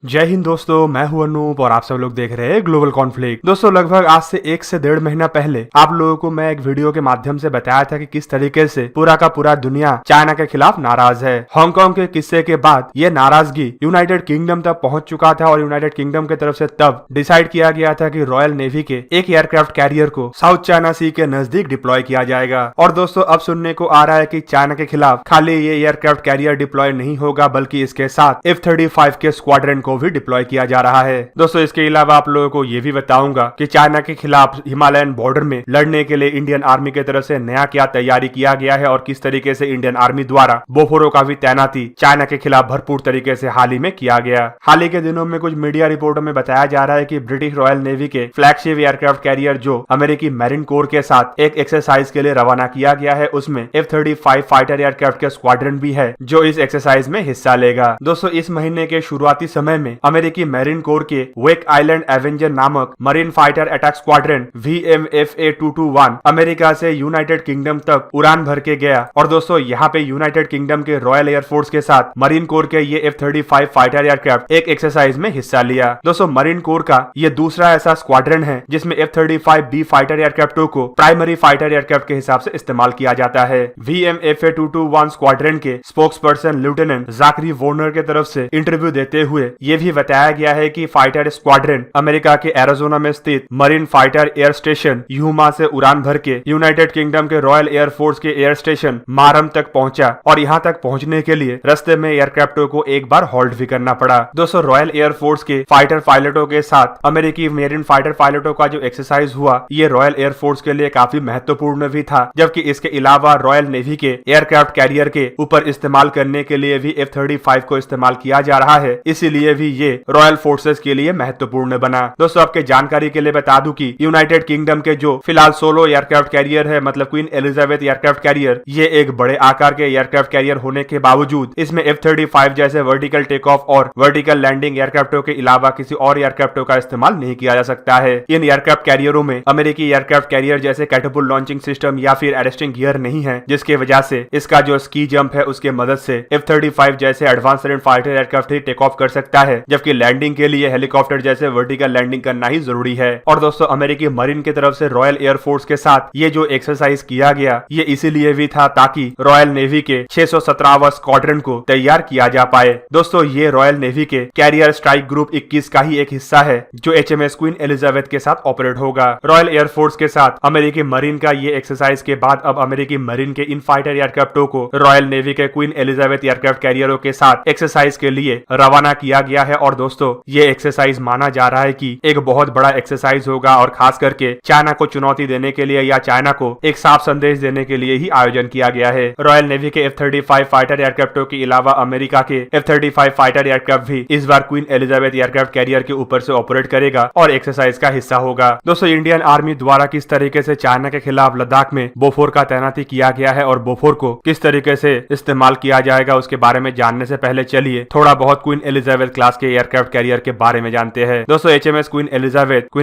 जय हिंद दोस्तों, मैं हूं अनूप और आप सब लोग देख रहे हैं ग्लोबल कॉन्फ्लिक्ट। दोस्तों, लगभग आज से 1 से 1.5 महीना पहले आप लोगों को मैं एक वीडियो के माध्यम से बताया था कि किस तरीके से पूरा का पूरा दुनिया चाइना के खिलाफ नाराज है। हांगकांग के किस्से के बाद ये नाराजगी यूनाइटेड किंगडम तक पहुंच चुका था और यूनाइटेड किंगडम की तरफ से तब डिसाइड किया गया था कि रॉयल नेवी के एक एयरक्राफ्ट कैरियर को साउथ चाइना सी के नजदीक डिप्लॉय किया जाएगा। और दोस्तों, अब सुनने को आ रहा है कि चाइना के खिलाफ खाली ये एयरक्राफ्ट कैरियर डिप्लॉय नहीं होगा, बल्कि इसके साथ F-35 के स्क्वाड्रन को भी डिप्लॉय किया जा रहा है। दोस्तों, इसके अलावा आप लोगों को ये भी बताऊंगा कि चाइना के खिलाफ हिमालयन बॉर्डर में लड़ने के लिए इंडियन आर्मी की तरफ से नया क्या तैयारी किया गया है और किस तरीके से इंडियन आर्मी द्वारा बोफोरो का भी तैनाती चाइना के खिलाफ भरपूर तरीके से हाल ही में किया गया। हाल ही के दिनों में कुछ मीडिया रिपोर्टों में बताया जा रहा है कि ब्रिटिश रॉयल नेवी के फ्लैगशिप एयरक्राफ्ट कैरियर जो अमेरिकी मैरीन कोर के साथ एक एक्सरसाइज के लिए रवाना किया गया है, उसमें F-35 फाइटर एयरक्राफ्ट के स्क्वाड्रन भी है जो इस एक्सरसाइज में हिस्सा लेगा। दोस्तों, इस महीने के शुरुआती समय में अमेरिकी मैरीन कोर के वेक आइलैंड एवेंजर नामक marine fighter attack squadron VMFA-221 America से यूनाइटेड किंगडम तक उड़ान भर के गया। और दोस्तों, यहाँ पे यूनाइटेड किंगडम के रॉयल एयरफोर्स के साथ मरीन कोर के ये F-35 फाइटर एयरक्राफ्ट एक एक्सरसाइज में हिस्सा लिया। दोस्तों, मरीन कोर का ये दूसरा ऐसा स्क्वाड्रन है जिसमें F-35B फाइटर एयरक्राफ्टों को प्राइमरी फाइटर एयरक्राफ्ट के हिसाब से इस्तेमाल किया जाता है। VMFA-221 स्क्वाड्रन के स्पोक्स पर्सन लेफ्टिनेंट जाकरी वॉर्नर के तरफ से इंटरव्यू देते हुए ये भी बताया गया है कि फाइटर स्क्वाड्रन अमेरिका के एरिजोना में स्थित मरीन फाइटर एयर स्टेशन यूमा से उड़ान भर के यूनाइटेड किंगडम के रॉयल एयरफोर्स के एयर स्टेशन मारम तक पहुंचा और यहां तक पहुंचने के लिए रास्ते में एयरक्राफ्टों को एक बार होल्ड भी करना पड़ा। दोस्तों, रॉयल एयरफोर्स के फाइटर पायलटों के साथ अमेरिकी मेरिन फाइटर पायलटों का जो एक्सरसाइज हुआ, ये रॉयल एयरफोर्स के लिए काफी महत्वपूर्ण भी था, जबकि इसके अलावा रॉयल नेवी के एयरक्राफ्ट कैरियर के ऊपर इस्तेमाल करने के लिए भी F-35 को इस्तेमाल किया जा रहा है, इसीलिए भी ये रॉयल फोर्सेस के लिए महत्वपूर्ण बना। दोस्तों, आपके जानकारी के लिए बता दूं कि यूनाइटेड किंगडम के जो फिलहाल सोलो एयरक्राफ्ट कैरियर है, मतलब क्वीन एलिजाबेथ एयरक्राफ्ट कैरियर, ये एक बड़े आकार के एयरक्राफ्ट कैरियर होने के बावजूद इसमें F-35 जैसे वर्टिकल टेक ऑफ और वर्टिकल लैंडिंग एयरक्राफ्टों के अलावा किसी और एयरक्राफ्टों का इस्तेमाल नहीं किया जा सकता है। इन एयरक्राफ्ट कैरियरों में अमेरिकी एयरक्राफ्ट कैरियर जैसे कैटपुल लॉन्चिंग सिस्टम या फिर एरेस्टिंग गियर नहीं है, जिसके वजह से इसका जो स्की जंप है उसके मदद से F-35 जैसे एडवांस फाइटर एयरक्राफ्ट ही टेक ऑफ कर सकता है, जबकि लैंडिंग के लिए हेलीकॉप्टर जैसे वर्टिकल लैंडिंग करना ही जरूरी है। और दोस्तों, अमेरिकी मरीन की तरफ से रॉयल एयरफोर्स के साथ ये जो एक्सरसाइज किया गया, ये इसीलिए भी था ताकि रॉयल नेवी के 617वां स्क्वाड्रन को तैयार किया जा पाए। दोस्तों, ये रॉयल नेवी के कैरियर स्ट्राइक ग्रुप 21 का ही एक हिस्सा है जो HMS क्वीन एलिजाबेथ के साथ ऑपरेट होगा। रॉयल एयरफोर्स के साथ अमेरिकी मरीन का ये एक्सरसाइज के बाद अब अमेरिकी मरीन के इन फाइटर एयरक्राफ्टों को रॉयल नेवी के क्वीन एलिजाबेथ एयरक्राफ्ट कैरियरों के साथ एक्सरसाइज के लिए रवाना किया गया है। और दोस्तों, ये एक्सरसाइज माना जा रहा है कि एक बहुत बड़ा एक्सरसाइज होगा और खास करके चाइना को चुनौती देने के लिए या चाइना को एक साफ संदेश देने के लिए ही आयोजन किया गया है। रॉयल नेवी के F-35 फाइटर एयरक्राफ्टों के अलावा अमेरिका के F-35 फाइटर एयरक्राफ्ट भी इस बार क्वीन एलिजाबेथ एयरक्राफ्ट कैरियर के ऊपर से ऑपरेट करेगा और एक्सरसाइज का हिस्सा होगा। दोस्तों, इंडियन आर्मी द्वारा किस तरीके से चाइना के खिलाफ लद्दाख में बोफोर का तैनाती किया गया है और बोफोर को किस तरीके से इस्तेमाल किया जाएगा, उसके बारे में जानने से पहले चलिए थोड़ा बहुत क्वीन एलिजाबेथ क्लास के एयरक्राफ्ट कैरियर के बारे में जानते हैं। दोस्तों, HMS queen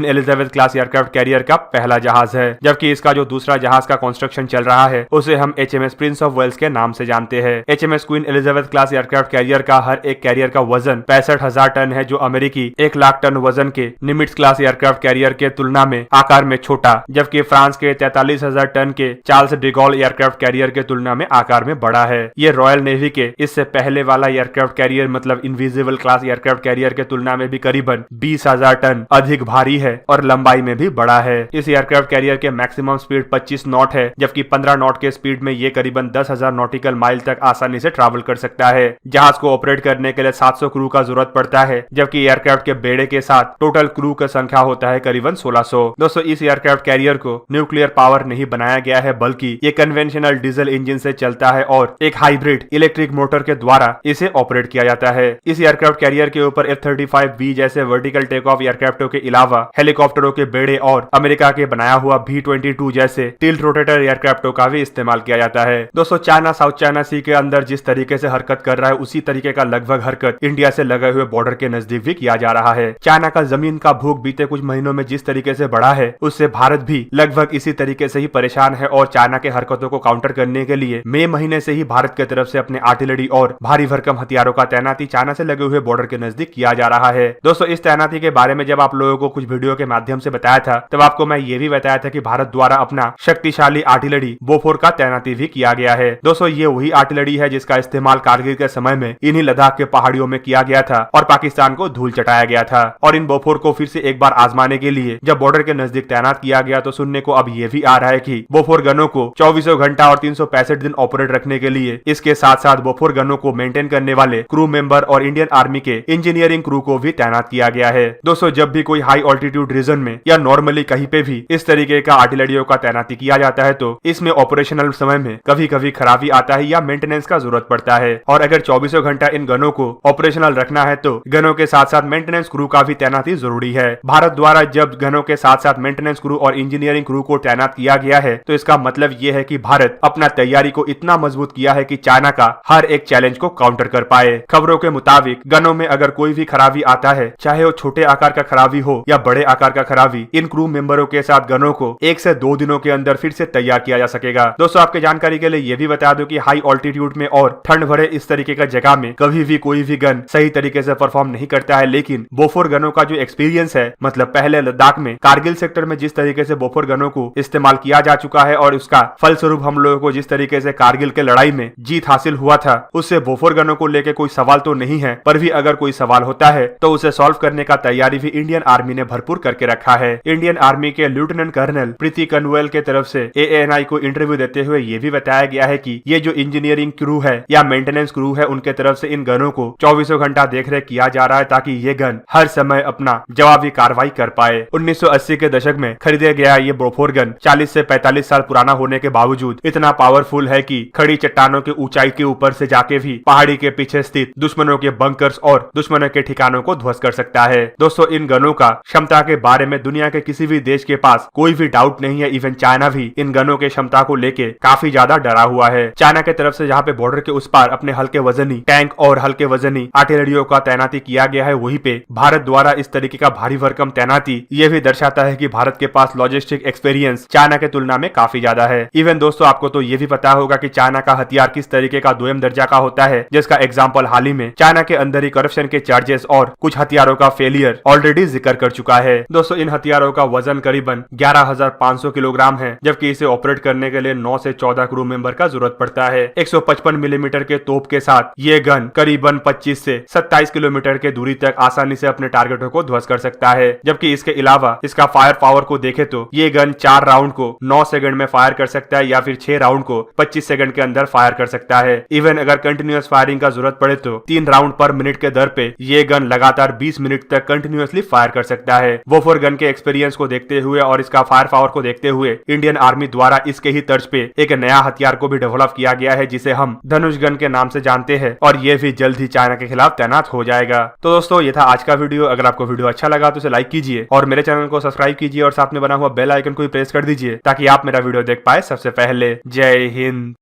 Elizabeth class aircraft carrier का पहला जहाज है, जबकि इसका जो दूसरा जहाज का कंस्ट्रक्शन चल रहा है उसे हम HMS प्रिंस ऑफ वेल्स के नाम से जानते हैं। HMS queen Elizabeth class aircraft carrier का हर एक कैरियर का वजन 65,000 टन है, जो अमेरिकी 1 लाख टन वजन के निमिट्स क्लास एयरक्राफ्ट कैरियर के तुलना में आकार में छोटा, जबकि फ्रांस के 43,000 टन के चार्ल्स डिगॉल एयरक्राफ्ट कैरियर के तुलना में आकार में बड़ा है। ये रॉयल नेवी के इससे पहले वाला एयरक्राफ्ट कैरियर मतलब इनविजिबल क्लास एयरक्राफ्ट कैरियर के तुलना में भी करीबन 20,000 टन अधिक भारी है और लंबाई में भी बड़ा है। इस एयरक्राफ्ट कैरियर के मैक्सिमम स्पीड 25 नॉट है, जबकि 15 नॉट के स्पीड में ये करीबन 10,000 नॉटिकल माइल तक आसानी से ट्रैवल कर सकता है। जहाज को ऑपरेट करने के लिए 700 क्रू का जरूरत पड़ता है, जबकि एयरक्राफ्ट के बेड़े के साथ टोटल क्रू का संख्या होता है करीबन 1600। दोस्तों, इस एयरक्राफ्ट कैरियर को न्यूक्लियर पावर नहीं बनाया गया है, बल्कि ये कन्वेंशनल डीजल इंजन से चलता है और एक हाइब्रिड इलेक्ट्रिक मोटर के द्वारा इसे ऑपरेट किया जाता है। इस एयरक्राफ्ट कैरियर के ऊपर F-35B जैसे वर्टिकल टेक ऑफ एयरक्राफ्टों के अलावा हेलीकॉप्टरों के बेड़े और अमेरिका के बनाया हुआ B-22 जैसे टिल्ट रोटेटर एयरक्राफ्टों का भी इस्तेमाल किया जाता है। दोस्तों, चाइना साउथ चाइना सी के अंदर जिस तरीके से हरकत कर रहा है, उसी तरीके का लगभग हरकत इंडिया से लगे हुए बॉर्डर के नजदीक भी किया जा रहा है। चाइना का जमीन का भूख बीते कुछ महीनों में जिस तरीके से बढ़ा है, उससे भारत भी लगभग इसी तरीके से ही परेशान है और चाइना के हरकतों को काउंटर करने के लिए मई महीने से ही भारत की तरफ से अपने आर्टिलरी और भारी भरकम हथियारों का तैनाती चाइना से लगे हुए बॉर्डर के नजदीक किया जा रहा है। दोस्तों इस तैनाती के बारे में जब आप लोगों को कुछ वीडियो के माध्यम से बताया था, तब आपको मैं ये भी बताया था कि भारत द्वारा अपना शक्तिशाली आर्टिलरी बोफोर का तैनाती भी किया गया है। दोस्तों ये वही आर्टिलरी है जिसका इस्तेमाल कारगिल के समय में इन्हीं लद्दाख के पहाड़ियों में किया गया था और पाकिस्तान को धूल चटाया गया था। और इन बोफोर को फिर से एक बार आजमाने के लिए जब बॉर्डर के नजदीक तैनात किया गया तो सुनने को अब ये भी आ रहा है कि बोफोर गनों को 24 घंटा और 365 दिन ऑपरेट रखने के लिए इसके साथ साथ बोफोर गनों को मेंटेन करने वाले क्रू मेंबर और इंडियन आर्मी के इंजीनियरिंग क्रू को भी तैनात किया गया है। दोस्तों जब भी कोई हाई ऑल्टीट्यूड रीजन में या नॉर्मली कहीं पे भी इस तरीके का आर्टिलरियों का तैनाती किया जाता है तो इसमें ऑपरेशनल समय में कभी कभी खराबी आता है या मेंटेनेंस का जरूरत पड़ता है। और अगर 24 घंटा इन गनों को ऑपरेशनल रखना है तो गनों के साथ साथ मेंटेनेंस क्रू का भी तैनाती जरूरी है। भारत द्वारा जब गनों के साथ साथ मेंटेनेंस क्रू और इंजीनियरिंग क्रू को तैनात किया गया है तो इसका मतलब ये है कि भारत अपना तैयारी को इतना मजबूत किया है कि चाइना का हर एक चैलेंज को काउंटर कर पाए। खबरों के मुताबिक गनों में अगर कोई भी खराबी आता है, चाहे वो छोटे आकार का खराबी हो या बड़े आकार का खराबी, इन क्रू मेंबरों के साथ गनों को 1 से 2 दिनों के अंदर फिर से तैयार किया जा सकेगा। दोस्तों आपके जानकारी के लिए ये भी बता दो कि हाई ऑल्टीट्यूड में और ठंड भरे इस तरीके का जगह में कभी भी कोई भी गन सही तरीके से परफॉर्म नहीं करता है, लेकिन बोफोर गनों का जो एक्सपीरियंस है, मतलब पहले लद्दाख में कारगिल सेक्टर में जिस तरीके से बोफोर गनों को इस्तेमाल किया जा चुका है और उसका फलस्वरूप हम लोगों को जिस तरीके से कारगिल के लड़ाई में जीत हासिल हुआ था, उससे बोफोर गनों को लेकर कोई सवाल तो नहीं है, पर भी अगर कोई सवाल होता है तो उसे सॉल्व करने का तैयारी भी इंडियन आर्मी ने भरपूर करके रखा है। इंडियन आर्मी के लेफ्टिनेंट कर्नल प्रीति कनवेल के तरफ से AANI को इंटरव्यू देते हुए ये भी बताया गया है कि ये जो इंजीनियरिंग क्रू है या मेंटेनेंस क्रू है, उनके तरफ से इन गनों को 24 घंटा देखरेख किया जा रहा है ताकि ये गन हर समय अपना जवाबी कार्रवाई कर पाए। 1980 के दशक में खरीदे गया ये बोफोर गन 40 से 45 साल पुराना होने के बावजूद इतना पावरफुल है कि खड़ी चट्टानों के ऊंचाई के ऊपर से जाके भी पहाड़ी के पीछे स्थित दुश्मनों के बंकर्स और दुश्मनों के ठिकानों को ध्वस्त कर सकता है। दोस्तों इन गनों का क्षमता के बारे में दुनिया के किसी भी देश के पास कोई भी डाउट नहीं है। इवन चाइना भी इन गनों के क्षमता को लेके काफी ज्यादा डरा हुआ है। चाइना की तरफ से जहाँ पे बॉर्डर के उस पार अपने हल्के वजनी टैंक और हल्के वजनी आर्टिलरियों का तैनाती किया गया है, वहीं पे भारत द्वारा इस तरीके का भारी भरकम तैनाती ये भी दर्शाता है कि भारत के पास लॉजिस्टिक एक्सपीरियंस चाइना के तुलना में काफी ज्यादा है। इवन दोस्तों आपको तो ये भी पता होगा कि चाइना का हथियार किस तरीके का दोयम दर्जा का होता है, जिसका एग्जाम्पल हाल ही में चाइना के अंदर ही करप्शन के चार्जेस और कुछ हथियारों का फेलियर ऑलरेडी जिक्र कर चुका है। दोस्तों इन हथियारों का वजन करीबन 11,500 किलोग्राम है, जबकि इसे ऑपरेट करने के लिए 9 से 14 क्रू मेंबर का जरूरत पड़ता है। 155 मिलीमीटर के तोप के साथ ये गन करीबन 25 से 27 किलोमीटर के दूरी तक आसानी से अपने टारगेटों को ध्वस्त कर सकता है। जबकि इसके अलावा इसका फायर पावर को देखे तो ये गन 4 राउंड को 9 सेकंड में फायर कर सकता है या फिर 6 राउंड को 25 सेकंड के अंदर फायर कर सकता है। इवन अगर कंटिन्यूअस फायरिंग का जरूरत पड़े तो 3 राउंड पर मिनट के दर पे ये गन लगातार 20 मिनट तक कंटिन्यूअसली फायर कर सकता है। बोफोर गन के एक्सपीरियंस को देखते हुए और इसका फायर पावर को देखते हुए इंडियन आर्मी द्वारा इसके ही तर्ज पे एक नया हथियार को भी डेवलप किया गया है, जिसे हम धनुष गन के नाम से जानते हैं, और ये भी जल्द ही चाइना के खिलाफ तैनात हो जाएगा। तो दोस्तों ये था आज का वीडियो। अगर आपको वीडियो अच्छा लगा तो उसे लाइक कीजिए और मेरे चैनल को सब्सक्राइब कीजिए और साथ में बना हुआ बेल आइकन को भी प्रेस कर दीजिए ताकि आप मेरा वीडियो देख पाए सबसे पहले। जय हिंद।